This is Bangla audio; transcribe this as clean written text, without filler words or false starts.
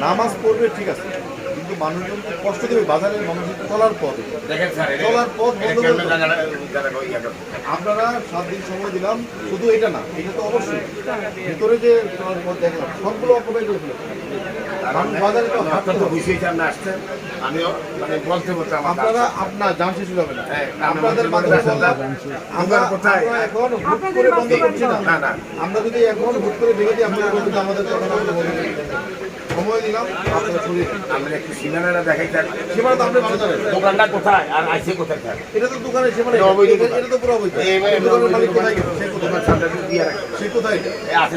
নামাজ পড়বে ঠিক আছে, কিন্তু মানুষজন কষ্ট দেবে বাজারের মানুষ চলার পথ আপনারা 7 দিন সময় দিলাম, শুধু এটা না, এটা তো অবশ্যই ভিতরে যে চলার পথ দেখলাম সবগুলো অকুপাই করে ফেলে বাজারে তো আসছেন। আমিও মানে বলতে বলতে আপনারা আপনার জান শেষ হবে না, আপনাদের আমরা কোথায় এখন হুট করে বন্ধ করছি না, আমরা যদি এখন হুট করে ভেঙে দিই আপনাদের বলতে আমাদের সময় দিলাম। আপনারা শুনে আমরা একটু সীমানাটা দেখাই, সীমানা তো আপনি ভালো জানেন দোকানটা কোথায় আর আইসে কোথায়, এটা তো দোকানের সীমানা, এটা তো পুরো অবৈধ। দোকানের মালিক কোথায় গেল, সে কোথায় দিয়ে রাখে, সে কোথায় আছে।